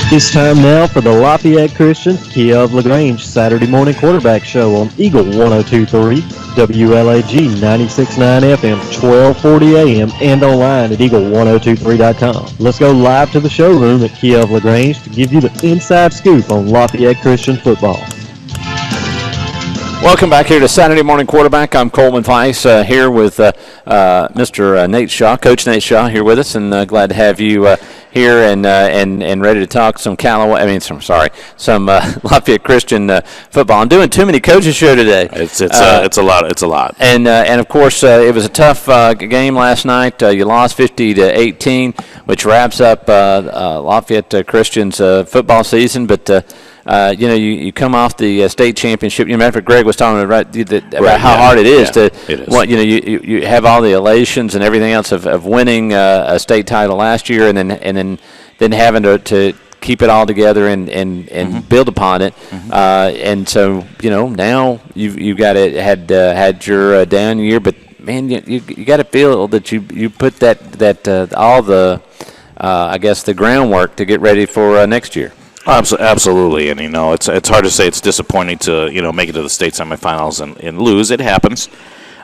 It's time now for the Lafayette Christian Kia of LaGrange Saturday morning quarterback show on Eagle 102.3, WLAG 96.9 FM, 1240 AM, and online at eagle1023.com. Let's go live to the showroom at Kia of LaGrange to give you the inside scoop on Lafayette Christian football. Welcome back here to Saturday Morning Quarterback. I'm Coleman Weiss here with Mr. Nate Shaw, Coach Nate Shaw here with us, and glad to have you here and ready to talk some some Lafayette Christian football. I'm doing too many coaches show today. It's a lot. And of course it was a tough game last night. You lost 50-18, which wraps up Lafayette Christian's football season, but. You come off the state championship. You remember Greg was talking about how hard it is to. It is. You have all the elations and everything else of winning a state title last year, and then having to keep it all together and build upon it. And so now you've got it had your down year, but man, you got to feel that you put that all the I guess the groundwork to get ready for next year. Absolutely, and it's hard to say it's disappointing to make it to the state semifinals and lose. It happens.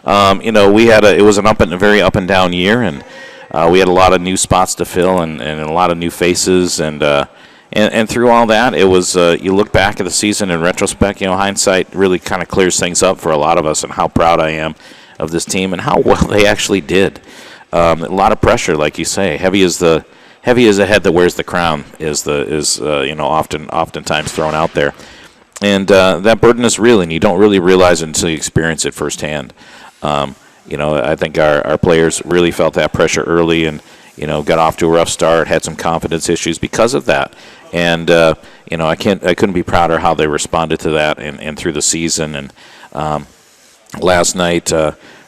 It was a very up and down year, and we had a lot of new spots to fill and a lot of new faces, and through all that, it was you look back at the season in retrospect. Hindsight really kind of clears things up for a lot of us, and how proud I am of this team and how well they actually did. A lot of pressure, like you say, heavy as the head that wears the crown is oftentimes thrown out there, and that burden is real, and you don't really realize it until you experience it firsthand. I think our players really felt that pressure early, and got off to a rough start, had some confidence issues because of that, and I couldn't be prouder how they responded to that and through the season. And last night,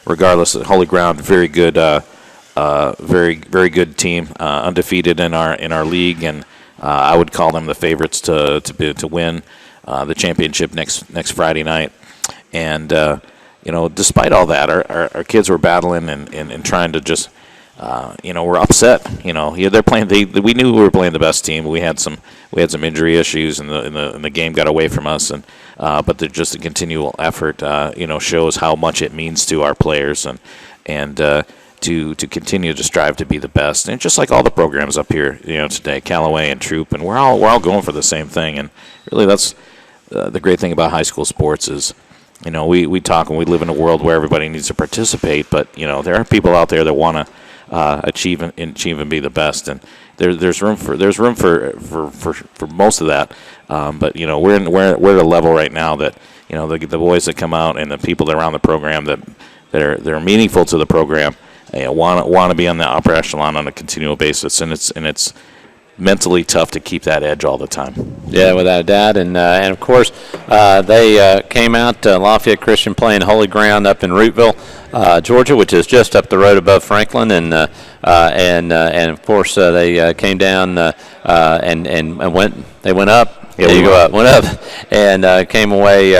regardless of Holy Ground, very good. Very, very good team, undefeated in our league, and I would call them the favorites to win the championship next Friday night. And despite all that, our kids were battling and trying to just we're upset. They're playing. We knew we were playing the best team. We had some injury issues, and the game got away from us. And but just a continual effort, shows how much it means to our players and. To continue to strive to be the best, and just like all the programs up here, today, Callaway and Troop, and we're all going for the same thing. And really, that's the great thing about high school sports is, we talk and we live in a world where everybody needs to participate, but there are people out there that want to achieve and be the best, and there's room for most of that. But we're at a level right now that the boys that come out and the people that are around the program that are meaningful to the program. Want to be on the upper echelon on a continual basis, and it's mentally tough to keep that edge all the time. Yeah, without a doubt, and of course they came out Lafayette Christian playing Holy Ground up in Rootville, Georgia, which is just up the road above Franklin, and of course they came down and went up. Yeah, went up, and came away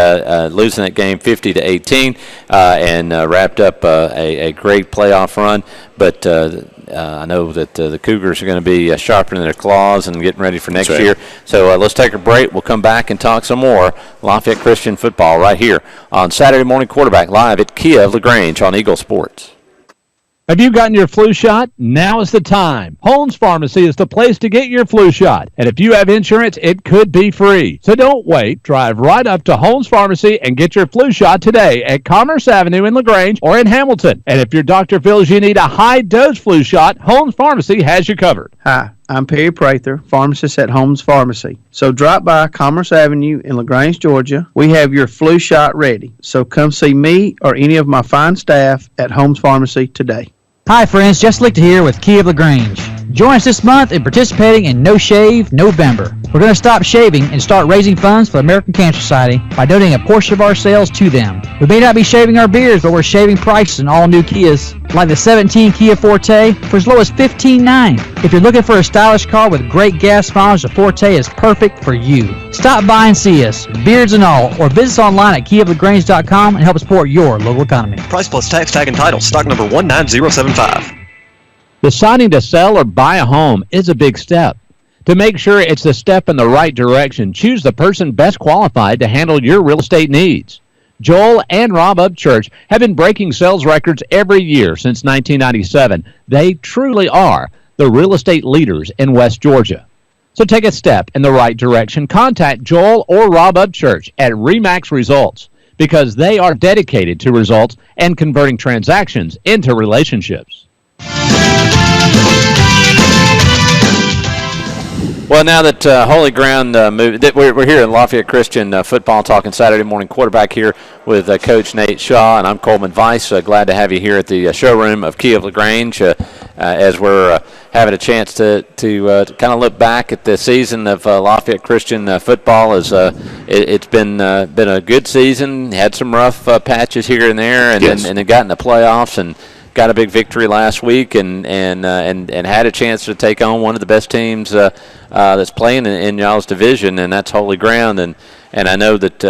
losing that game 50-18, and wrapped up a great playoff run. But I know that the Cougars are going to be sharpening their claws and getting ready for next year. So let's take a break. We'll come back and talk some more Lafayette Christian football right here on Saturday Morning Quarterback live at Kia of LaGrange on Eagle Sports. Have you gotten your flu shot? Now is the time. Holmes Pharmacy is the place to get your flu shot. And if you have insurance, it could be free. So don't wait. Drive right up to Holmes Pharmacy and get your flu shot today at Commerce Avenue in LaGrange or in Hamilton. And if your doctor feels you need a high-dose flu shot, Holmes Pharmacy has you covered. Hi, I'm Perry Prather, pharmacist at Holmes Pharmacy. So drop by Commerce Avenue in LaGrange, Georgia. We have your flu shot ready. So come see me or any of my fine staff at Holmes Pharmacy today. Hi friends, Jess Lichter here with Kia of LaGrange. Join us this month in participating in No Shave November. We're going to stop shaving and start raising funds for the American Cancer Society by donating a portion of our sales to them. We may not be shaving our beards, but we're shaving prices in all new Kias, like the 17 Kia Forte for as low as $15,900. If you're looking for a stylish car with great gas mileage, the Forte is perfect for you. Stop by and see us, beards and all, or visit us online at kiaoflagrange.com and help support your local economy. Price plus tax, tag, and title. Stock number 19075. Deciding to sell or buy a home is a big step. To make sure it's a step in the right direction, choose the person best qualified to handle your real estate needs. Joel and Rob Upchurch have been breaking sales records every year since 1997. They truly are the real estate leaders in West Georgia. So take a step in the right direction. Contact Joel or Rob Upchurch at RE/MAX Results because they are dedicated to results and converting transactions into relationships. Well, now that Holy Ground moved, we're here in Lafayette Christian football talking Saturday morning quarterback here with Coach Nate Shaw, and I'm Coleman Weiss. Glad to have you here at the showroom of Key of LaGrange as we're having a chance to kind of look back at the season of Lafayette Christian football. It's been a good season. Had some rough patches here and there, and then got in the playoffs and got a big victory last week, and had a chance to take on one of the best teams that's playing in y'all's division, and that's Holy Ground. And I know that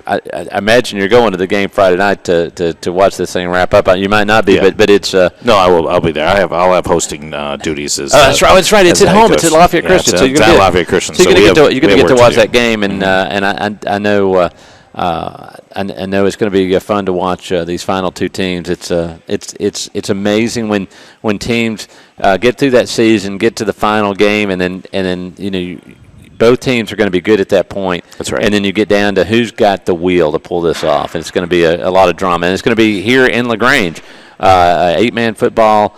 I imagine you're going to the game Friday night to watch this thing wrap up. You might not be, but it's no, I will. I'll be there. I'll have hosting duties. That's right. That's right. It's at home. Coach. It's at Lafayette Christian. So you're going to Lafayette Christian. So you're going to get to watch that game, and I know. I know it's going to be fun to watch these final two teams. It's amazing when teams get through that season, get to the final game, and then both teams are going to be good at that point. That's right. And then you get down to who's got the wheel to pull this off, and it's going to be a lot of drama. And it's going to be here in LaGrange. 8-man football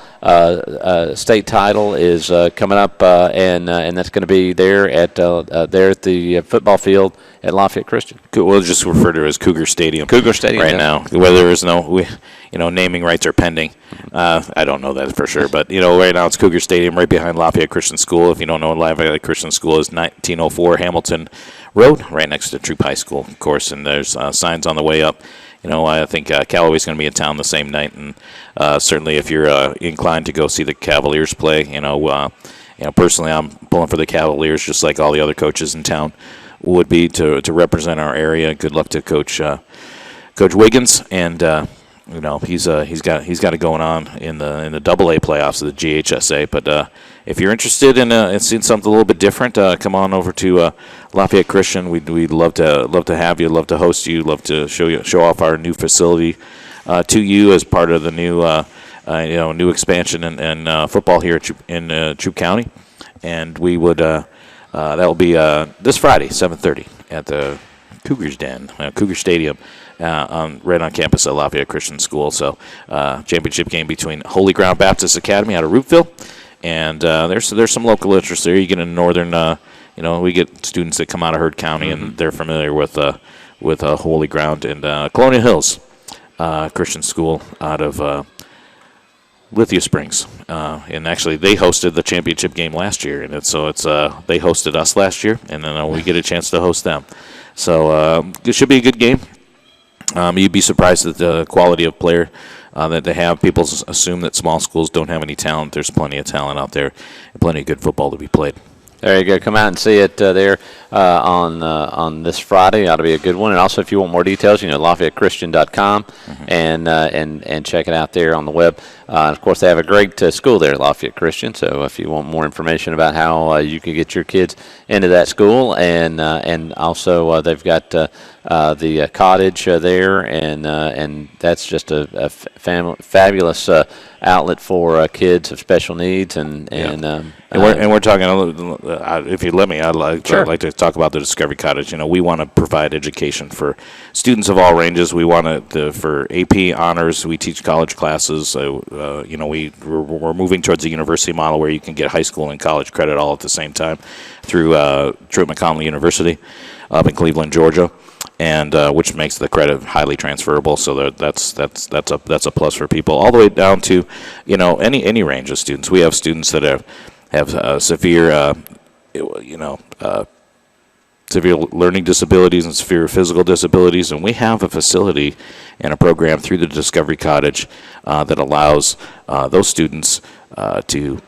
state title is coming up, and that's going to be there at the football field at Lafayette Christian. We'll just refer to it as Cougar Stadium. Cougar Stadium right now. Whether there's naming rights are pending. I don't know that for sure, but right now it's Cougar Stadium, right behind Lafayette Christian School. If you don't know, Lafayette Christian School is 1904 Hamilton Road, right next to Troop High School, of course. And there's signs on the way up. I think Callaway's going to be in town the same night, and certainly if you're inclined to go see the Cavaliers play, personally I'm pulling for the Cavaliers, just like all the other coaches in town would be to represent our area. Good luck to Coach Wiggins, and he's got it going on in the AA playoffs of the GHSA. But if you're interested in seeing something a little bit different, come on over to Lafayette Christian. We'd love to have you, love to host you, love to show off our new facility to you as part of the new expansion and football here in Troop County. And we would that will be this Friday, 7:30 at the Cougars Den, Cougar Stadium. Right on campus at Lafayette Christian School. So championship game between Holy Ground Baptist Academy out of Rooteville, and there's some local interest there. You get in northern, we get students that come out of Heard County, and they're familiar with Holy Ground, and Colonial Hills Christian School out of Lithia Springs, and actually they hosted the championship game last year, and they hosted us last year, and then we get a chance to host them. So it should be a good game. You'd be surprised at the quality of player that they have. People assume that small schools don't have any talent. There's plenty of talent out there and plenty of good football to be played. There you go. Come out and see it there on this Friday. Ought to be a good one. And also, if you want more details, LafayetteChristian.com and check it out there on the web. Of course, they have a great school there at Lafayette Christian. So if you want more information about how you can get your kids into that school, and also they've got the cottage there, and that's just a fabulous outlet for kids of special needs, and we're talking. If you let me, I'd like to talk about the Discovery Cottage. We want to provide education for students of all ranges. We want to for AP honors. We teach college classes. We're moving towards a university model where you can get high school and college credit all at the same time through Truett McConnell University up in Cleveland, Georgia. And which makes the credit highly transferable, so that's a plus for people, all the way down to any range of students. We have students that have severe severe learning disabilities and severe physical disabilities, and we have a facility and a program through the Discovery Cottage that allows those students to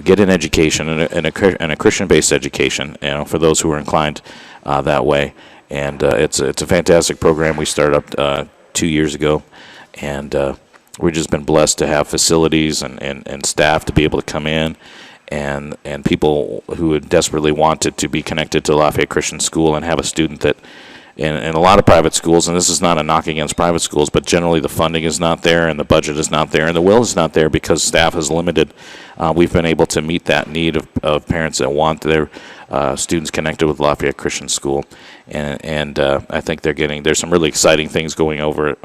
get an education and a Christian-based education, for those who are inclined that way. And it's a fantastic program. We started up 2 years ago, and we've just been blessed to have facilities and staff to be able to come in and people who desperately wanted to be connected to Lafayette Christian School and have a student that in a lot of private schools, and this is not a knock against private schools, but generally the funding is not there and the budget is not there and the will is not there because staff is limited. We've been able to meet that need of parents that want their students connected with Lafayette Christian School, and I think there's some really exciting things going over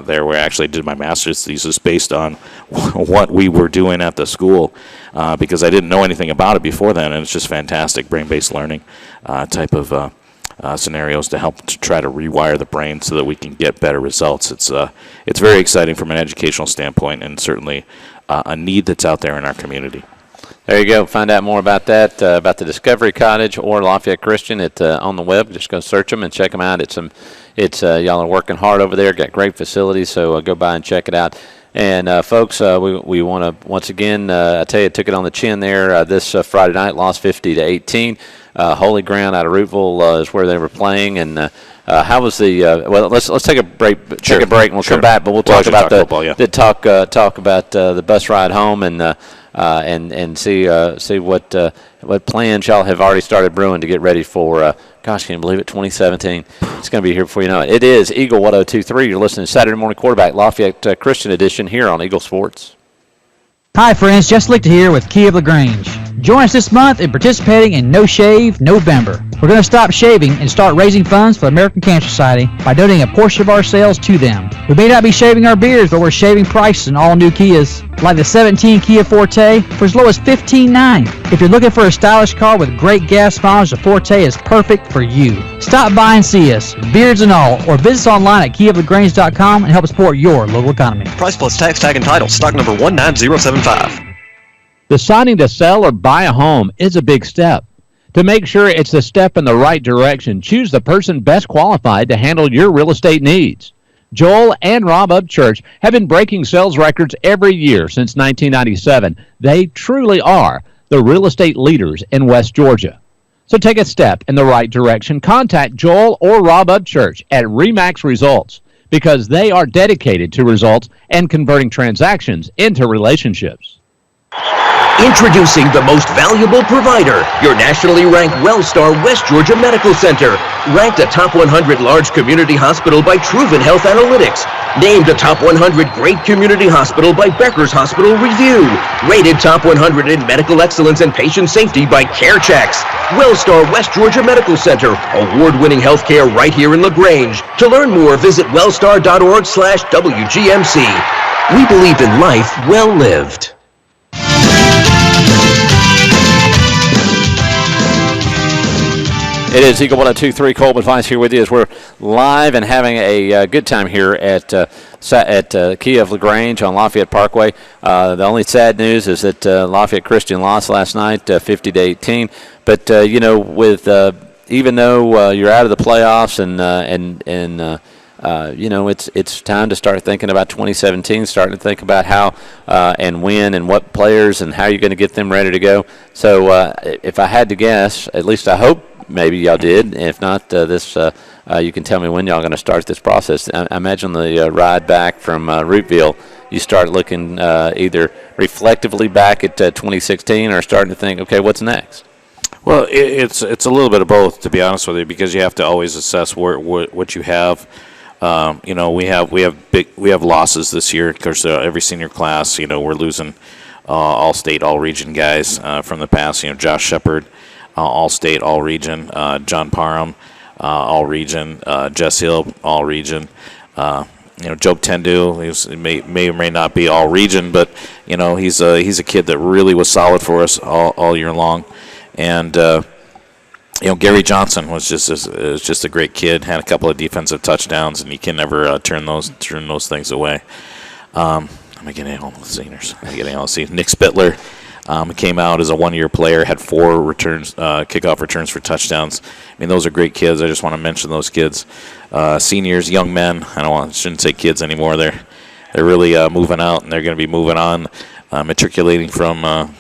there where I actually did my master's thesis based on what we were doing at the school because I didn't know anything about it before then, and it's just fantastic brain-based learning type of scenarios to help to try to rewire the brain so that we can get better results. It's very exciting from an educational standpoint and certainly a need that's out there in our community. There you go. Find out more about that, about the Discovery Cottage or Lafayette Christian on the web. Just go search them and check them out. Y'all are working hard over there. Got great facilities, so go by and check it out. And, folks, we want to, once again, I tell you, took it on the chin there this Friday night, lost 50-18. Holy Ground out of Rootville is where they were playing. And how was the well, let's take a break. Sure. Take a break, and we'll come back. But we'll talk about football, yeah. talk about the bus ride home and see what plans y'all have already started brewing to get ready for. Gosh, can you believe it? 2017. It's going to be here before you know it. It is Eagle 102.3. You're listening to Saturday Morning Quarterback, Lafayette Christian Edition here on Eagle Sports. Hi friends, Jess Lichter here with Key of LaGrange. Join us this month in participating in No Shave November. We're going to stop shaving and start raising funds for the American Cancer Society by donating a portion of our sales to them. We may not be shaving our beards, but we're shaving prices in all new Kias, like the 17 Kia Forte for as low as $15,900. If you're looking for a stylish car with great gas mileage, the Forte is perfect for you. Stop by and see us, beards and all, or visit us online at keyoflagrange.com and help support your local economy. Price plus tax, tag, and title. Stock number 19075. Deciding to sell or buy a home is a big step. To make sure it's the step in the right direction, choose the person best qualified to handle your real estate needs. Joel and Rob Upchurch have been breaking sales records every year since 1997. They truly are the real estate leaders in West Georgia. So take a step in the right direction. Contact Joel or Rob Upchurch at RE/MAX Results because they are dedicated to results and converting transactions into relationships. Introducing the most valuable provider, your nationally ranked WellStar West Georgia Medical Center. Ranked a top 100 large community hospital by Truven Health Analytics. Named a top 100 great community hospital by Becker's Hospital Review. Rated top 100 in medical excellence and patient safety by CareChecks. WellStar West Georgia Medical Center. Award-winning healthcare right here in LaGrange. To learn more, visit wellstar.org/WGMC. We believe in life well lived. It is Eagle 102.3. Coleman Vice here with you as we're live and having a good time here at Key of LaGrange on Lafayette Parkway. The only sad news is that Lafayette Christian lost last night, 50-18. But with even though you're out of the playoffs it's time to start thinking about 2017, starting to think about how and when and what players and how you're going to get them ready to go. So if I had to guess, at least I hope maybe y'all did. If not, you can tell me when y'all going to start this process. I imagine the ride back from Rootville, you start looking either reflectively back at 2016 or starting to think, okay, what's next? Well, it's a little bit of both, to be honest with you, because you have to always assess what you have. We have losses this year because every senior class, we're losing all state, all region guys from the past. Josh Shepard, all state, all region. John Parham, all region. Jess Hill, all region. Joe Tendu, he may or may not be all region, but he's a kid that really was solid for us all year long, and. Gary Johnson was just a great kid. Had a couple of defensive touchdowns, and you can never turn those things away. I'm getting all the seniors. Nick Spittler came out as a one-year player, had 4 returns, kickoff returns for touchdowns. I mean, those are great kids. I just want to mention those kids. Seniors, young men. Shouldn't say kids anymore. They're really moving out, and they're going to be moving on, matriculating from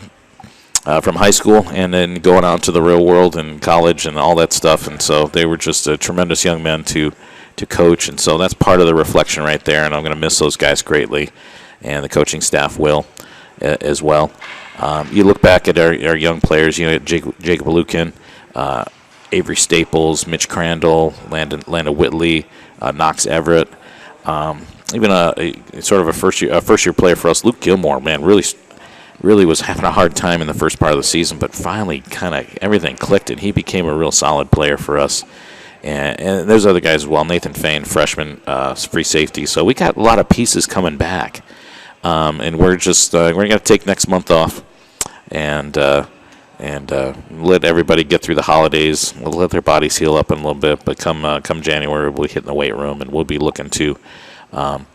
high school and then going out to the real world and college and all that stuff. And so they were just tremendous young men to coach. And so that's part of the reflection right there. And I'm going to miss those guys greatly, and the coaching staff will. as well. You look back at our young players, Jacob Lukin, Avery Staples, Mitch Crandall, Landon Whitley, Knox Everett, even a sort of a first year player for us, Luke Gilmore, man, really was having a hard time in the first part of the season, but finally kind of everything clicked and he became a real solid player for us. And there's other guys as well, Nathan Fain, freshman, free safety. So we got a lot of pieces coming back, and we're going to take next month off and let everybody get through the holidays. We'll let their bodies heal up in a little bit, but come January, we'll be hitting the weight room, and we'll be looking to, put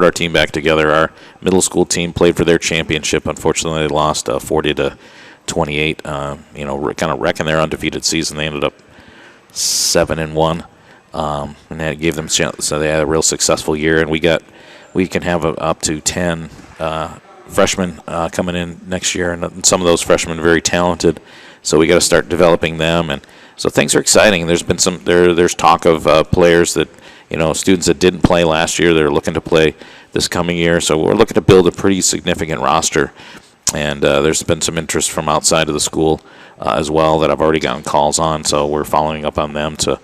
our team back together. Our middle school team played for their championship. Unfortunately, they lost 40-28. Kind of wrecking their undefeated season. They ended up 7-1, and that gave them so they had a real successful year. And we can have up to 10. Freshmen coming in next year, and some of those freshmen are very talented. So we got to start developing them, and so things are exciting. There's been there's talk of players that students that didn't play last year. They're looking to play this coming year. So we're looking to build a pretty significant roster, and there's been some interest from outside of the school as well that I've already gotten calls on. So we're following up on them to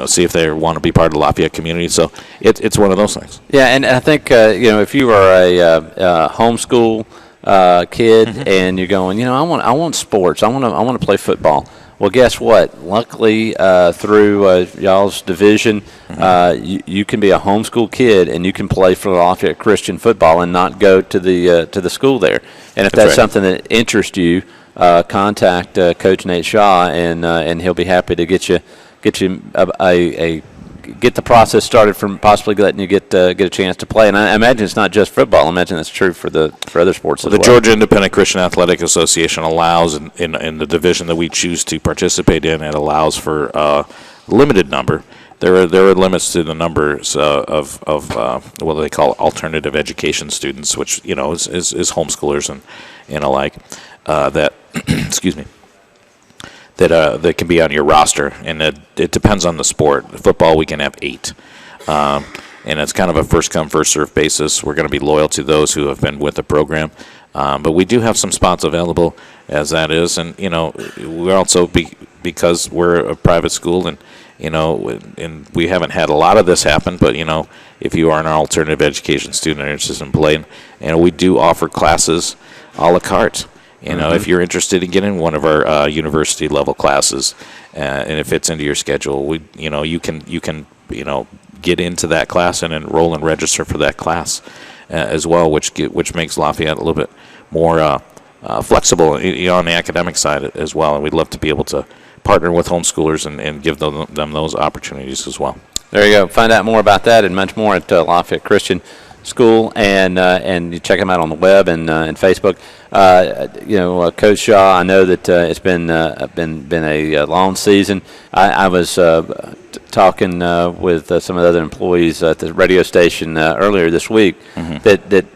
see if they want to be part of the Lafayette community. So it's one of those things. Yeah, and I think if you are a homeschool kid and you're going, I want sports, I want to play football. Well, guess what? Luckily, through y'all's division, you can be a homeschool kid and you can play for Lafayette Christian football and not go to the school there. And if that's something that interests you, contact Coach Nate Shaw, and he'll be happy to get you get the process started from possibly letting you get a chance to play. And I imagine it's not just football. I imagine that's true for other sports as well. The Georgia Independent Christian Athletic Association allows in the division that we choose to participate in. It allows for a limited number. There are limits to the numbers of what they call alternative education students, which is homeschoolers and alike that excuse me. That can be on your roster, and it depends on the sport. Football, we can have 8, and it's kind of a first-come, first-served basis. We're going to be loyal to those who have been with the program, but we do have some spots available as that is, and we're also because we're a private school, and and we haven't had a lot of this happen, but if you are an alternative education student and interested in playing, we do offer classes a la carte. If you're interested in getting one of our university level classes, and if it's into your schedule, you can get into that class and enroll and register for that class as well, which makes Lafayette a little bit more flexible on the academic side as well. And we'd love to be able to partner with homeschoolers and give them those opportunities as well. There you go. Find out more about that and much more at Lafayette Christian School, and you check them out on the web and Facebook. Coach Shaw, I know that it's been a long season. I was talking with some of the other employees at the radio station earlier this week that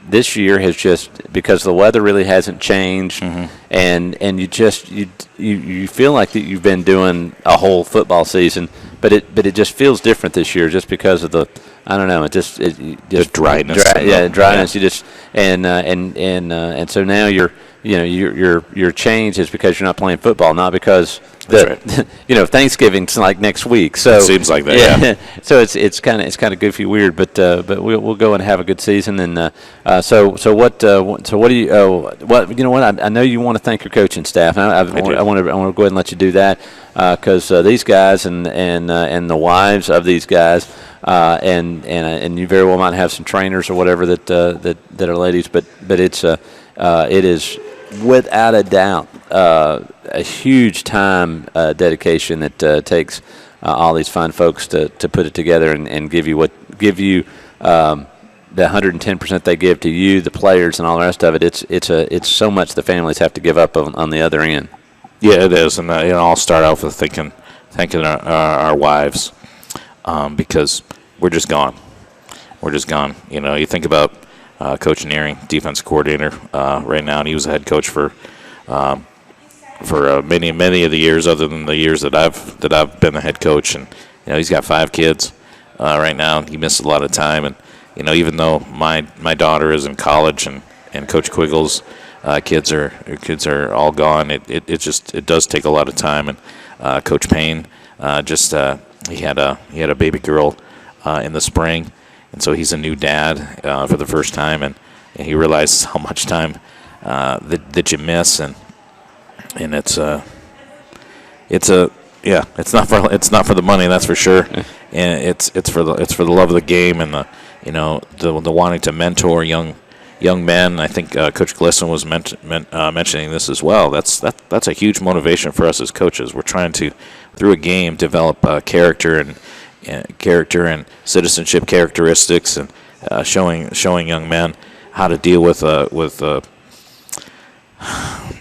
this year has just, because the weather really hasn't changed, and you feel like that you've been doing a whole football season, but it just feels different this year just because of the, I don't know, the dryness. Dryness. You just and so now your change is because you're not playing football, not because Thanksgiving's like next week. So it seems like that. Yeah. So it's kind of goofy, weird, but we'll go and have a good season. And so what do you? I know you want to thank your coaching staff. I want to go ahead and let you do that because these guys and the wives of these guys. And you very well might have some trainers or whatever that are ladies, but it is without a doubt a huge time dedication that takes all these fine folks to put it together and give you the 110% they give to you, the players, and all the rest of it. It's so much the families have to give up on the other end. Yeah, it is, and I'll start off with thanking our wives. Because we're just gone. You think about Coach Nearing, defense coordinator right now, and he was a head coach for many of the years, other than the years that I've been the head coach. And he's got 5 kids right now. He missed a lot of time, and even though my daughter is in college and Coach Quiggle's kids are all gone, it does take a lot of time. And Coach Payne he had a baby girl in the spring, and so he's a new dad for the first time, and he realizes how much time that you miss, and it's not for the money, that's for sure, and it's for the love of the game and the wanting to mentor young men. I think Coach Glisson was mentioning this as well. That's a huge motivation for us as coaches. We're trying to, through a game, develop character and citizenship characteristics, and showing young men how to deal with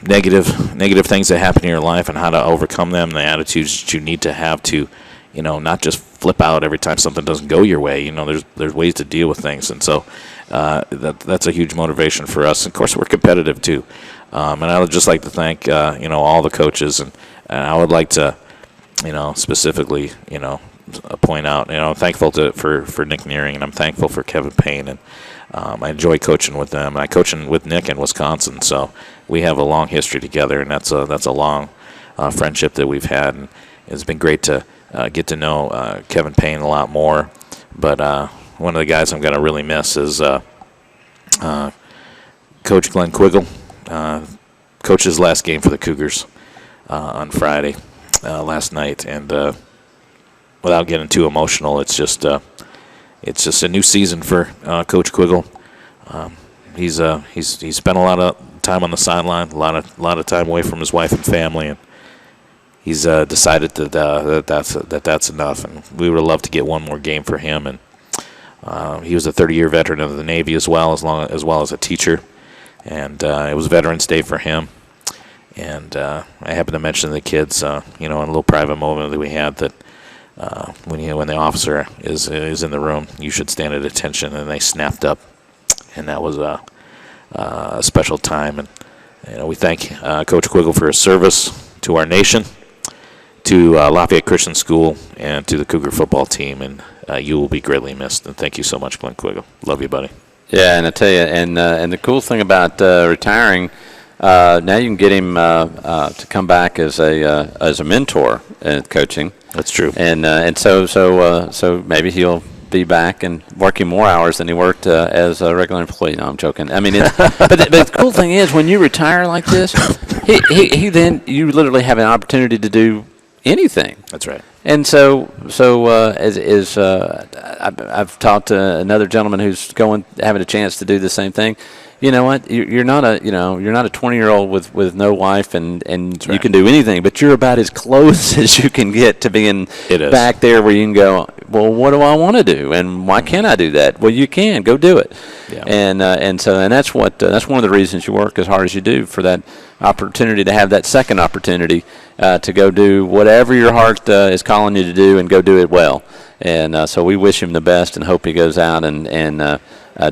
negative things that happen in your life and how to overcome them, the attitudes that you need to have to, not just flip out every time something doesn't go your way. There's ways to deal with things, and so that's a huge motivation for us. Of course, we're competitive too, and I would just like to thank all the coaches, and I would like to specifically point out, I'm thankful for Nick Nearing, and I'm thankful for Kevin Payne, and I enjoy coaching with them. I coach with Nick in Wisconsin, so we have a long history together, and that's a long friendship that we've had, and it's been great to get to know Kevin Payne a lot more. But one of the guys I'm going to really miss is Coach Glenn Quiggle. Coached his last game for the Cougars on Friday last night, and without getting too emotional, it's just a new season for Coach Quiggle. He's spent a lot of time on the sideline, a lot of time away from his wife and family, and he's decided that that's enough. And we would love to get one more game for him. And he was a 30-year veteran of the Navy as well as a teacher, and it was Veterans Day for him. And I happened to mention to the kids, in a little private moment that we had, that when the officer is in the room, you should stand at attention, and they snapped up, and that was a special time. And we thank Coach Quiggle for his service to our nation, to Lafayette Christian School, and to the Cougar football team, and you will be greatly missed. And thank you so much, Glenn Quiggle. Love you, buddy. Yeah, and I tell you, and the cool thing about retiring, now you can get him to come back as a mentor in coaching. That's true. And so maybe he'll be back and working more hours than he worked as a regular employee. No, I'm joking. I mean, but the cool thing is, when you retire like this, he then you literally have an opportunity to do anything. That's right. And I've talked to another gentleman who's having a chance to do the same thing. You know what? You're not a 20-year-old with no wife, and right. You can do anything, but you're about as close as you can get to being back there where you can go, well, what do I want to do, and why can't I do that? Well, you can go do it. Yeah. And that's one of the reasons you work as hard as you do, for that opportunity to have that second opportunity to go do whatever your heart is calling you to do, and go do it well. And so we wish him the best, and hope he goes out and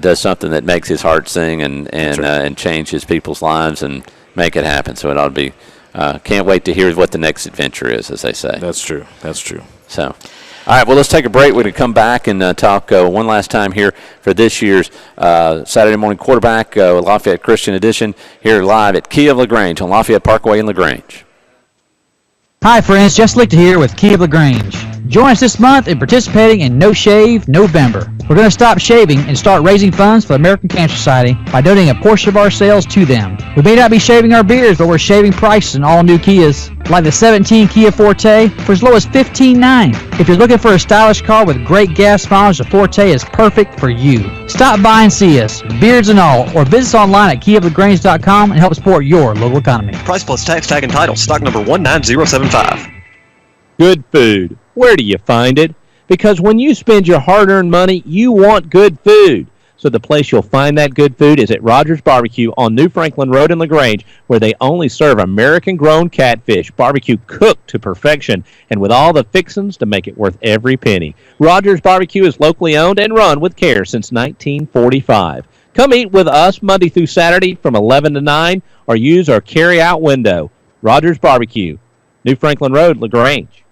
does something that makes his heart sing and changes people's lives and make it happen. So it ought to be. Can't wait to hear what the next adventure is, as they say. That's true. So, all right. Well, let's take a break. We're going to come back and talk one last time here for this year's Saturday morning quarterback Lafayette Christian edition here live at Key of LaGrange on Lafayette Parkway in LaGrange. Hi, friends. Just Lichter here with Key of LaGrange. Join us this month in participating in No Shave November. We're going to stop shaving and start raising funds for the American Cancer Society by donating a portion of our sales to them. We may not be shaving our beards, but we're shaving prices in all new Kias, like the 17 Kia Forte for as low as $15,900. If you're looking for a stylish car with great gas mileage, the Forte is perfect for you. Stop by and see us, beards and all, or visit us online at keyoflagrange.com and help support your local economy. Price plus tax tag and title. Stock number 19075. Good food. Where do you find it? Because when you spend your hard-earned money, you want good food. So the place you'll find that good food is at Rogers Barbecue on New Franklin Road in LaGrange, where they only serve American-grown catfish, barbecue cooked to perfection, and with all the fixings to make it worth every penny. Rogers Barbecue is locally owned and run with care since 1945. Come eat with us Monday through Saturday from 11 to 9, or use our carry-out window. Rogers Barbecue, New Franklin Road, LaGrange.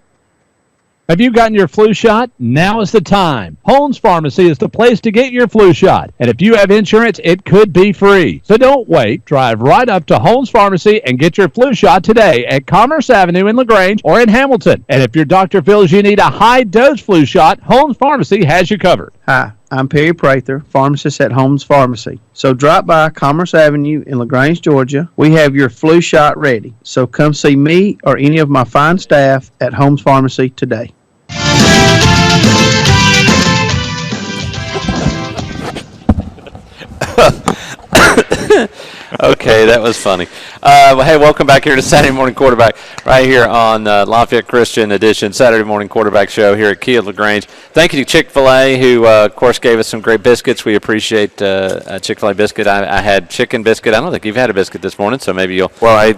Have you gotten your flu shot? Now is the time. Holmes Pharmacy is the place to get your flu shot. And if you have insurance, it could be free. So don't wait. Drive right up to Holmes Pharmacy and get your flu shot today at Commerce Avenue in LaGrange or in Hamilton. And if your doctor feels you need a high-dose flu shot, Holmes Pharmacy has you covered. Hi, I'm Perry Prather, pharmacist at Holmes Pharmacy. So drop by Commerce Avenue in LaGrange, Georgia. We have your flu shot ready. So come see me or any of my fine staff at Holmes Pharmacy today. Okay, that was funny. Hey, welcome back here to Saturday Morning Quarterback right here on Lafayette Christian Edition, Saturday Morning Quarterback Show here at Kia LaGrange. Thank you to Chick-fil-A, who, of course, gave us some great biscuits. We appreciate a Chick-fil-A biscuit. I had chicken biscuit. I don't think you've had a biscuit this morning, so maybe you'll. Well, I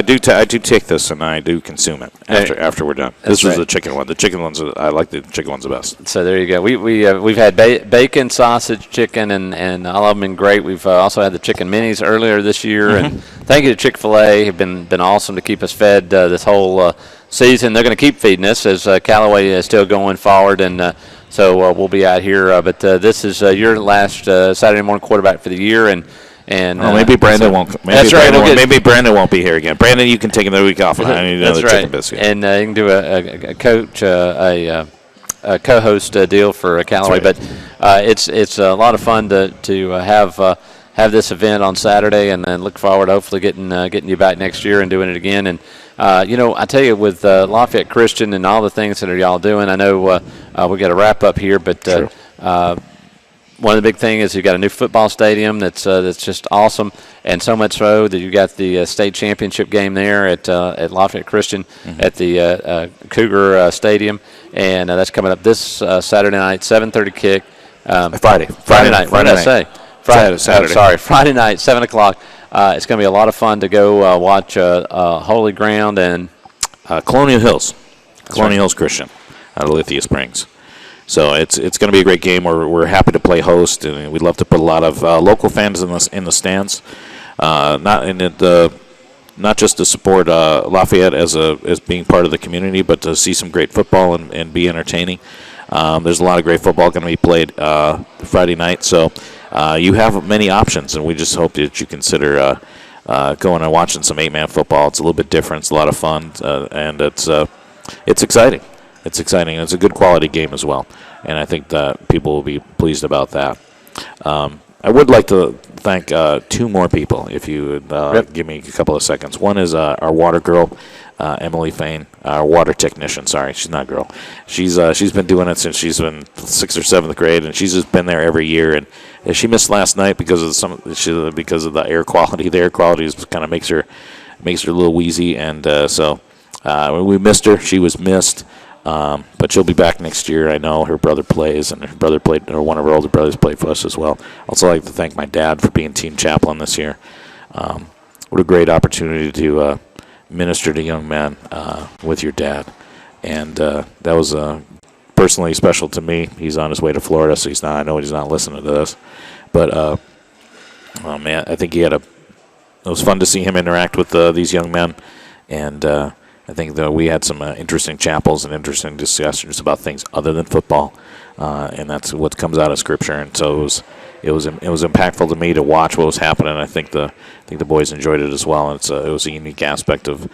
do take this and I do consume it after we're done. This was the chicken one. The chicken ones, I like the chicken ones the best. So there you go. We've had bacon, sausage, chicken, and all of them been great. We've also had the chicken minis earlier this year, and thank you to Chick-fil-A. Have been awesome to keep us fed this whole season. They're going to keep feeding us as Callaway is still going forward, and so we'll be out here. But this is your last Saturday Morning Quarterback for the year, and maybe Brandon won't. Maybe Brandon won't be here again. Brandon, you can take another week off, and I need another chicken biscuit. And you can do a coach a co-host deal for Callaway. Right. But it's a lot of fun to have this event on Saturday, and then look forward to hopefully getting you back next year and doing it again. And I tell you, with Lafayette Christian and all the things that y'all doing, I know we got to wrap up here, but one of the big things is you got a new football stadium that's just awesome, and so much so that you got the state championship game there at Lafayette Christian at the Cougar Stadium, and that's coming up this Saturday night, 7:30 kick. Friday night. What did I say? Saturday. Friday night, 7 o'clock. It's going to be a lot of fun to go watch Holy Ground and Colonial Hills Christian out of Lithia Springs. So it's going to be a great game. We're happy to play host, and we'd love to put a lot of local fans in the stands. Not just to support Lafayette as being part of the community, but to see some great football and be entertaining. There's a lot of great football going to be played Friday night, so you have many options, and we just hope that you consider going and watching some 8-man football. It's a little bit different. It's a lot of fun, and it's exciting. It's exciting. It's a good quality game as well, and I think that people will be pleased about that. I would like to thank two more people, if you would give me a couple of seconds. One is our water girl, Emily Fain, our water technician. Sorry, she's not a girl. She's been doing it since she's been 6th or 7th grade, and she's just been there every year. And she missed last night because of the air quality. The air quality kind of makes her a little wheezy, and so we missed her. She was missed. But she'll be back next year. I know her brother plays, and one of her older brothers played for us as well. Also like to thank my dad for being team chaplain this year. What a great opportunity to minister to young men with your dad. And that was personally special to me. He's on his way to Florida, so I know he's not listening to this. But, oh man, I think it was fun to see him interact with these young men. And I think that we had some interesting chapels and interesting discussions about things other than football, and that's what comes out of Scripture. And so it was impactful to me to watch what was happening. I think the boys enjoyed it as well, and it was a unique aspect of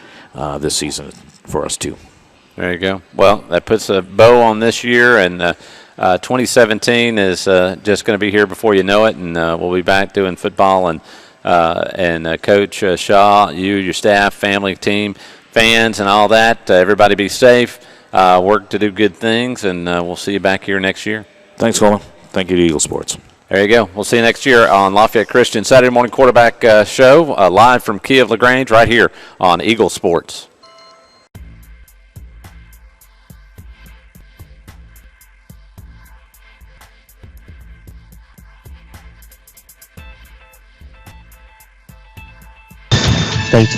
this season for us too. There you go. Well, that puts a bow on this year, and 2017 is just going to be here before you know it, and we'll be back doing football and Coach Shaw, your staff, family, team, fans, and all that. Everybody be safe, work to do good things, and we'll see you back here next year. Thanks, Coleman. Thank you to Eagle Sports. There you go. We'll see you next year on Lafayette Christian Saturday Morning Quarterback Show, live from Kia of LaGrange right here on Eagle Sports.